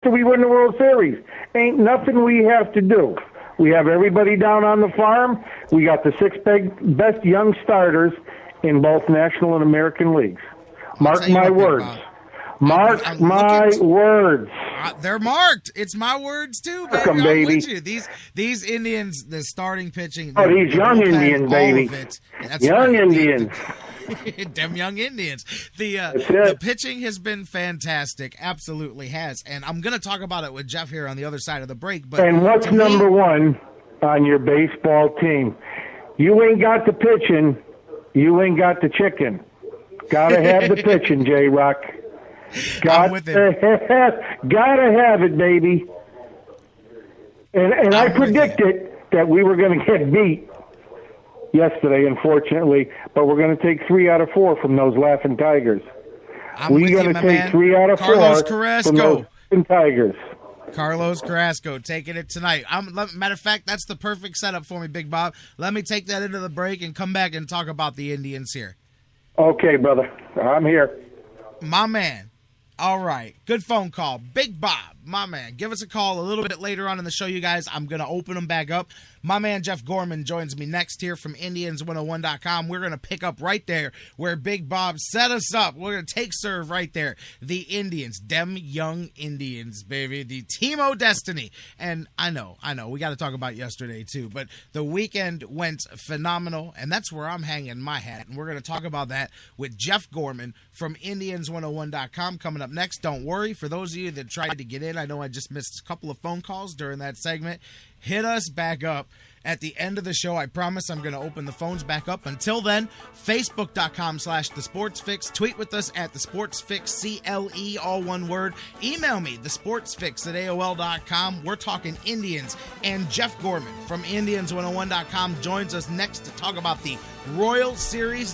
after we win the World Series. Ain't nothing we have to do. We have everybody down on the farm. We got the 6 best young starters in both National and American leagues. Mark my words. Mark my words. They're marked. It's my words too, baby. Welcome, baby. I'm with you. These Indians, the starting pitching. Oh, these young Indians, baby. That's young right. Indians. Them young Indians. The pitching has been fantastic. Absolutely has. And I'm going to talk about it with Jeff here on the other side of the break. But and what's number one on your baseball team? You ain't got the pitching. You ain't got the chicken. Gotta have the pitching, J-Rock. Gotta have it, baby. And I predicted that we were going to get beat yesterday, unfortunately, but we're going to take 3 out of 4 from those Laughing Tigers. We're going to take 3 out of 4 from those Laughing Tigers. Carlos Carrasco taking it tonight. Matter of fact, that's the perfect setup for me, Big Bob. Let me take that into the break and come back and talk about the Indians here. Okay, brother. I'm here. My man. All right. Good phone call. Big Bob, my man. Give us a call a little bit later on in the show, you guys. I'm going to open them back up. My man Jeff Gorman joins me next here from Indians101.com. We're going to pick up right there where Big Bob set us up. We're going to take serve right there. The Indians, them young Indians, baby. The Team O Destiny. And I know. We got to talk about yesterday too. But the weekend went phenomenal, and that's where I'm hanging my hat. And we're going to talk about that with Jeff Gorman from Indians101.com coming up next. Don't worry. For those of you that tried to get in, I know I just missed a couple of phone calls during that segment. Hit us back up at the end of the show. I promise I'm going to open the phones back up. Until then, Facebook.com/TheSportsFix. Tweet with us at TheSportsFix, CLE, all one word. Email me, TheSportsFix@AOL.com. We're talking Indians. And Jeff Gorman from Indians101.com joins us next to talk about the Royal Series.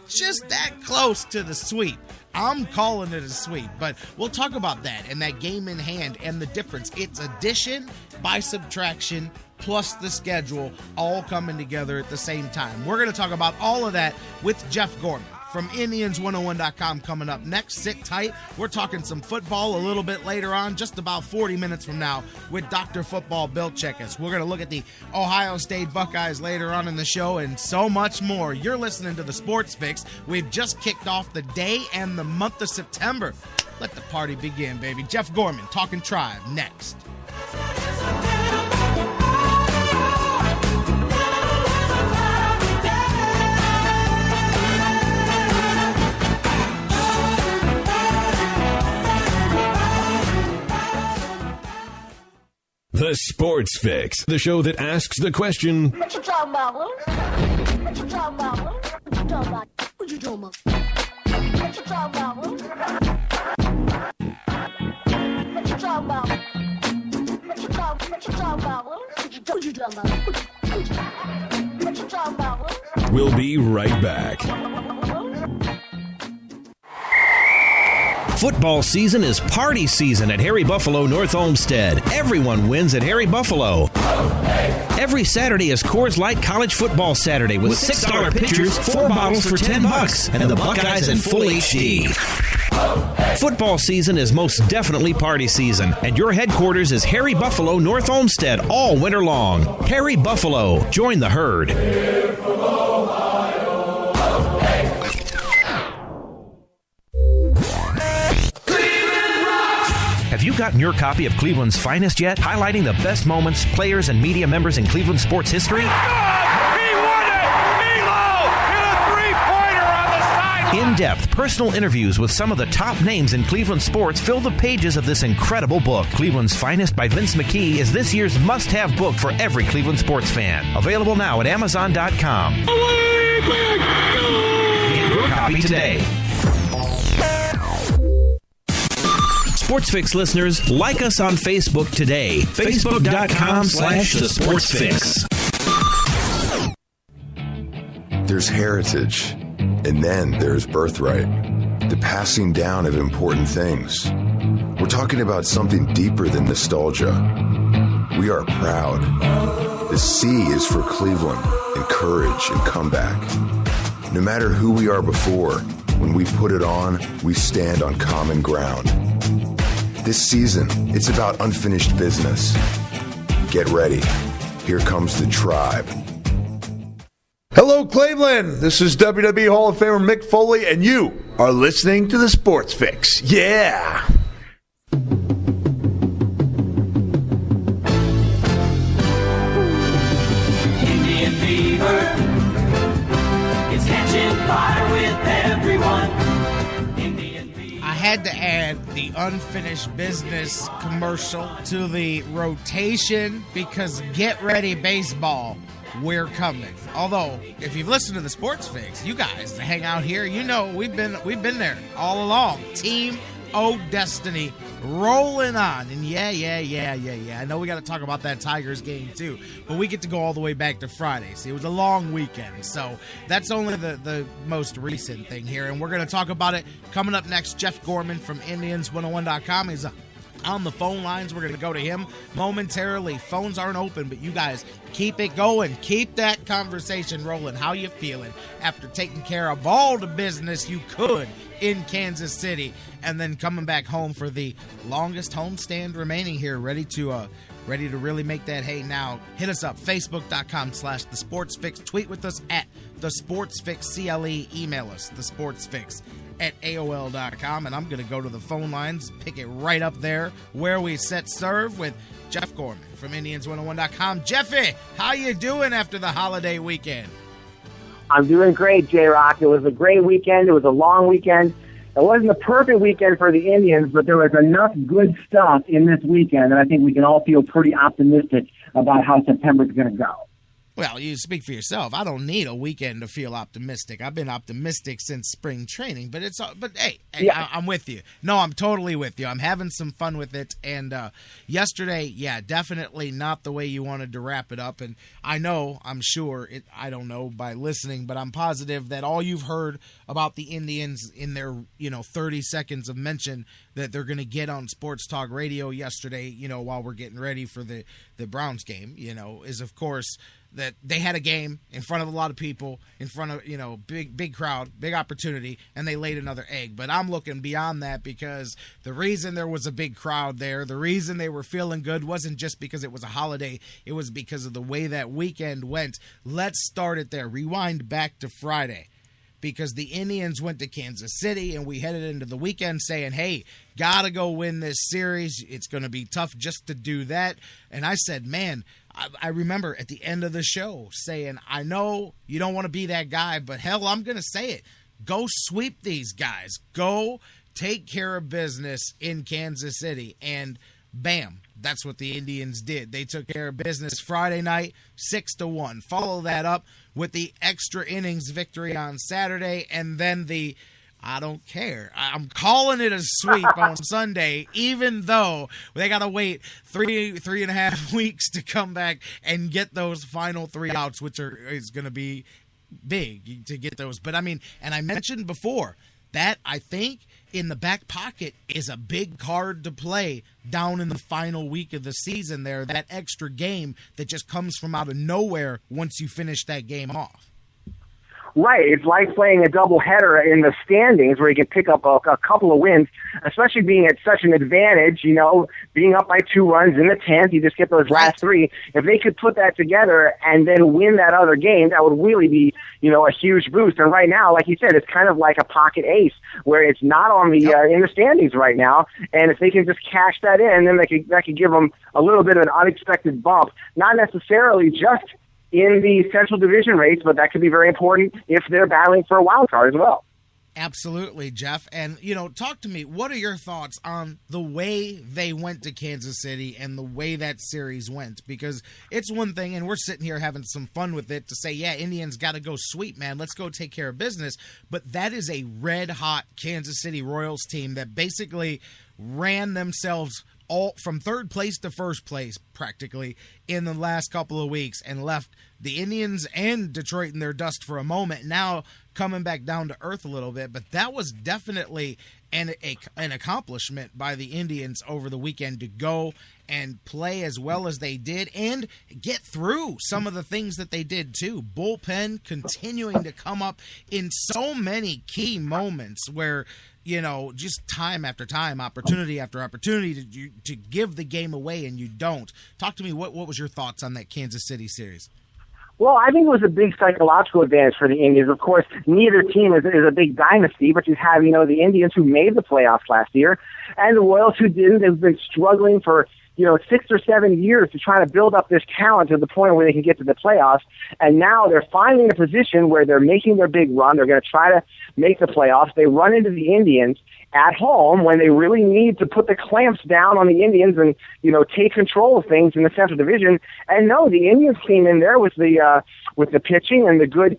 Just that close to the sweep. I'm calling it a sweep, but we'll talk about that and that game in hand and the difference. It's addition by subtraction plus the schedule all coming together at the same time. We're going to talk about all of that with Jeff Gorman from Indians101.com coming up next. Sit tight. We're talking some football a little bit later on, just about 40 minutes from now, with Dr. Football Bill Chachkes. We're going to look at the Ohio State Buckeyes later on in the show and so much more. You're listening to The Sports Fix. We've just kicked off the day and the month of September. Let the party begin, baby. Jeff Gorman, Talking Tribe, next. The Sports Fix, the show that asks the question, what you talking about, Lou? What you talking about, Lou? What you talking about? What you talking about? What you talking about, Lou? What you talking about? What you talking about, Lou? What you talking about? What you talking about, Lou? We'll be right back. Football season is party season at Harry Buffalo North Olmsted. Everyone wins at Harry Buffalo. Every Saturday is Coors Light College Football Saturday with $6 pitchers, 4 bottles for $10, and the Buckeyes in full HD. Football season is most definitely party season, and your headquarters is Harry Buffalo North Olmsted all winter long. Harry Buffalo, join the herd. Have you gotten your copy of Cleveland's Finest yet? Highlighting the best moments, players, and media members in Cleveland sports history? He won it! Milo hit a three-pointer on the sideline! In-depth personal interviews with some of the top names in Cleveland sports fill the pages of this incredible book. Cleveland's Finest by Vince McKee is this year's must-have book for every Cleveland sports fan. Available now at Amazon.com. Get your copy today. Sports Fix listeners, like us on Facebook today. Facebook.com/TheSportsFix. There's heritage, and then there's birthright. The passing down of important things. We're talking about something deeper than nostalgia. We are proud. The C is for Cleveland and courage and comeback. No matter who we are before, when we put it on, we stand on common ground. This season, it's about unfinished business. Get ready. Here comes the Tribe. Hello, Cleveland. This is WWE Hall of Famer Mick Foley, and you are listening to the Sports Fix. Yeah. Indian fever is catching fire with everyone. Indian fever. I had to add the unfinished business commercial to the rotation because get ready baseball. We're coming. Although, if you've listened to the Sports Fix, you guys that hang out here, you know we've been there all along. Team O Destiny rolling on. And yeah. I know we got to talk about that Tigers game too, but we get to go all the way back to Friday. See, it was a long weekend, so that's only the most recent thing here, and we're going to talk about it coming up next. Jeff Gorman from Indians101.com is on the phone lines. We're going to go to him momentarily. Phones aren't open, but you guys keep it going. Keep that conversation rolling. How you feeling after taking care of all the business you could in Kansas City and then coming back home for the longest homestand remaining here, ready to really make that hay now? Hit us up, facebook.com/The Sports Fix. Tweet with us at The Sports Fix CLE. Email us, The Sports Fix at AOL.com, and I'm going to go to the phone lines, pick it right up there where we set serve with Jeff Gorman from Indians101.com. Jeffy, how you doing after the holiday weekend? I'm doing great, J-Rock. It was a great weekend. It was a long weekend. It wasn't a perfect weekend for the Indians, but there was enough good stuff in this weekend that I think we can all feel pretty optimistic about how September's going to go. Well, you speak for yourself. I don't need a weekend to feel optimistic. I've been optimistic since spring training, but hey, yeah. I'm with you. No, I'm totally with you. I'm having some fun with it. And yesterday, yeah, definitely not the way you wanted to wrap it up. And I'm sure, I don't know by listening, but I'm positive that all you've heard about the Indians in their 30 seconds of mention that they're going to get on Sports Talk Radio yesterday, while we're getting ready for the Browns game, is of course that they had a game in front of a lot of people, in front of, big crowd, big opportunity, and they laid another egg. But I'm looking beyond that, because the reason there was a big crowd there, the reason they were feeling good wasn't just because it was a holiday. It was because of the way that weekend went. Let's start it there. Rewind back to Friday, because the Indians went to Kansas City, and we headed into the weekend saying, hey, gotta go win this series. It's going to be tough just to do that. And I said, man, I remember at the end of the show saying, I know you don't want to be that guy, but hell, I'm going to say it. Go sweep these guys. Go take care of business in Kansas City. And bam, that's what the Indians did. They took care of business Friday night, 6-1. Follow that up with the extra innings victory on Saturday, and then I don't care. I'm calling it a sweep on Sunday, even though they got to wait 3.5 weeks to come back and get those final 3 outs, which is going to be big to get those. But I mean, and I mentioned before that I think in the back pocket is a big card to play down in the final week of the season there, that extra game that just comes from out of nowhere once you finish that game off. Right. It's like playing a doubleheader in the standings where you can pick up a couple of wins, especially being at such an advantage, being up by 2 runs in the 10th. You just get those last 3. If they could put that together and then win that other game, that would really be, a huge boost. And right now, like you said, it's kind of like a pocket ace where it's not on the in the standings right now. And if they can just cash that in, then that could give them a little bit of an unexpected bump. Not necessarily just in the Central Division race, but that could be very important if they're battling for a wild card as well. Absolutely, Jeff. And, talk to me. What are your thoughts on the way they went to Kansas City and the way that series went? Because it's one thing, and we're sitting here having some fun with it, to say, yeah, Indians got to go sweep, man. Let's go take care of business. But that is a red-hot Kansas City Royals team that basically ran themselves all from third place to first place practically in the last couple of weeks and left the Indians and Detroit in their dust for a moment. Now coming back down to earth a little bit, but that was definitely and an accomplishment by the Indians over the weekend to go and play as well as they did and get through some of the things that they did too. Bullpen continuing to come up in so many key moments where, just time after time, opportunity after opportunity to give the game away, and you don't. Talk to me, what was your thoughts on that Kansas City series? Well, I think it was a big psychological advantage for the Indians. Of course, neither team is a big dynasty, but you have, the Indians who made the playoffs last year and the Royals who didn't. They've been struggling for 6 or 7 years to try to build up this talent to the point where they can get to the playoffs. And now they're finally in a position where they're making their big run. They're going to try to make the playoffs. They run into the Indians at home when they really need to put the clamps down on the Indians and, take control of things in the Central Division. And no, the Indians came in there with the pitching and the good,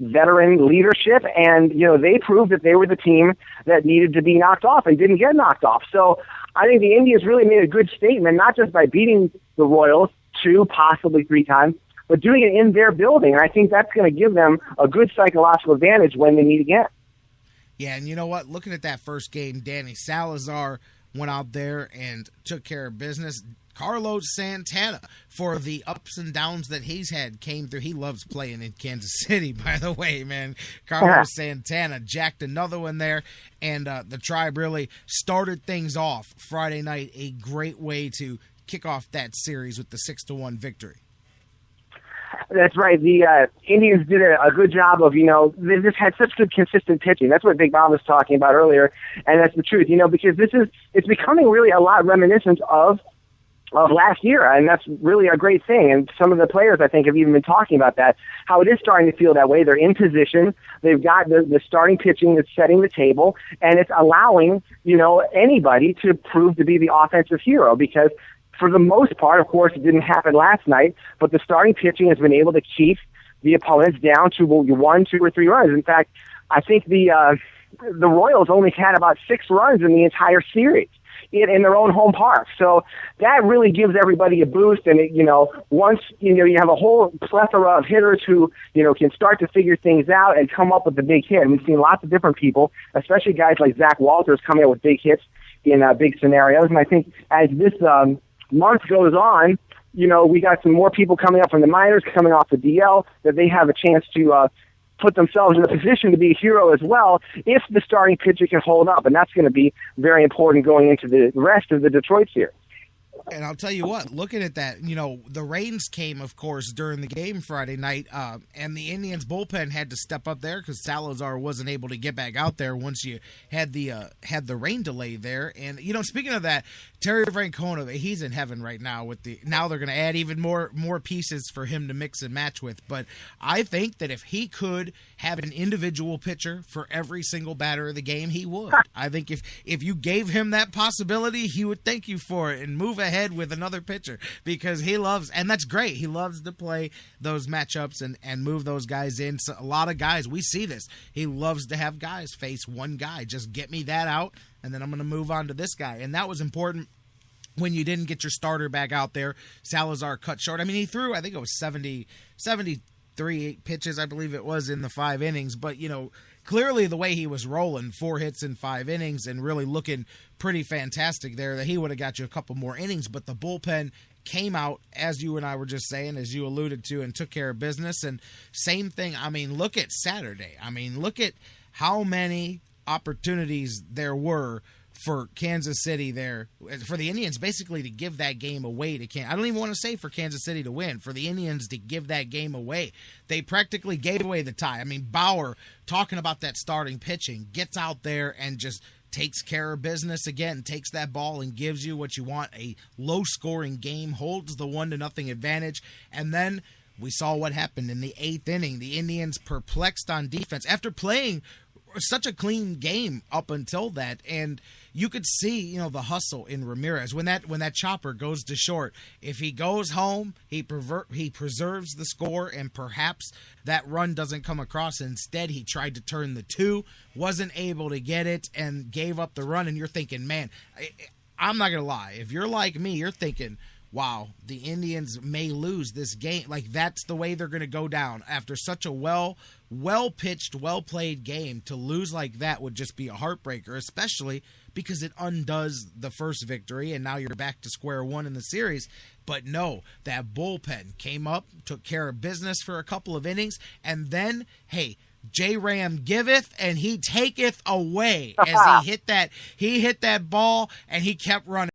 veteran leadership, and, they proved that they were the team that needed to be knocked off and didn't get knocked off. So I think the Indians really made a good statement, not just by beating the Royals 2, possibly 3 times, but doing it in their building. And I think that's going to give them a good psychological advantage when they meet again. Yeah, and you know what? Looking at that first game, Danny Salazar went out there and took care of business. Carlos Santana, for the ups and downs that he's had, came through. He loves playing in Kansas City, by the way, man. Carlos Santana jacked another one there, and the Tribe really started things off Friday night, a great way to kick off that series with the 6-1 victory. That's right. The Indians did a good job of, they just had such good consistent pitching. That's what Big Bob was talking about earlier, and that's the truth, because it's becoming really a lot reminiscent of last year, and that's really a great thing. And some of the players, I think, have even been talking about that, how it is starting to feel that way. They're in position. They've got the starting pitching that's setting the table, and it's allowing, anybody to prove to be the offensive hero, because for the most part, of course, it didn't happen last night, but the starting pitching has been able to keep the opponents down to 1, 2, or 3 runs. In fact, I think the Royals only had about 6 runs in the entire series in their own home park. So that really gives everybody a boost. And, once, you have a whole plethora of hitters who, can start to figure things out and come up with the big hit. And we've seen lots of different people, especially guys like Zach Walters, coming up with big hits in big scenarios. And I think as this month goes on, we got some more people coming up from the minors, coming off the DL, that they have a chance to put themselves in a position to be a hero as well if the starting pitcher can hold up. And that's going to be very important going into the rest of the Detroit series. And I'll tell you what, looking at that, the rains came, of course, during the game Friday night, and the Indians bullpen had to step up there because Salazar wasn't able to get back out there once you had the rain delay there. And, speaking of that, Terry Francona, he's in heaven right now now they're going to add even more pieces for him to mix and match with. But I think that if he could have an individual pitcher for every single batter of the game, he would. I think if you gave him that possibility, he would thank you for it and move ahead with another pitcher, because he loves, and that's great, he loves to play those matchups and move those guys in. So a lot of guys, we see this, he loves to have guys face one guy. Just get me that out, and then I'm going to move on to this guy. And that was important when you didn't get your starter back out there. Salazar cut short. I mean, he threw, I think it was 73 pitches, I believe it was, in the 5 innings. But, clearly the way he was rolling, 4 hits in 5 innings and really looking pretty fantastic there, that he would have got you a couple more innings. But the bullpen came out, as you and I were just saying, as you alluded to, and took care of business. And same thing, look at Saturday. Look at how many opportunities there were for Kansas City there, for the Indians basically to give that game away to Kansas. I don't even want to say for Kansas City to win, for the Indians to give that game away. They practically gave away the tie. Bauer, talking about that starting pitching, gets out there and just takes care of business again, takes that ball and gives you what you want, a low-scoring game, holds the 1-0 advantage, and then we saw what happened in the 8th inning. The Indians perplexed on defense after playing such a clean game up until that, and you could see, the hustle in Ramirez when that chopper goes to short. If he goes home, he preserves the score, and perhaps that run doesn't come across. Instead, he tried to turn the 2, wasn't able to get it, and gave up the run. And you're thinking, man, I'm not gonna lie, if you're like me, you're thinking, wow, the Indians may lose this game. Like, that's the way they're going to go down after such a well well-pitched, well-played game. To lose like that would just be a heartbreaker, especially because it undoes the first victory, and now you're back to square one in the series. But no, that bullpen came up, took care of business for a couple of innings, and then, hey, J-Ram giveth and he taketh away as he hit that ball, and he kept running.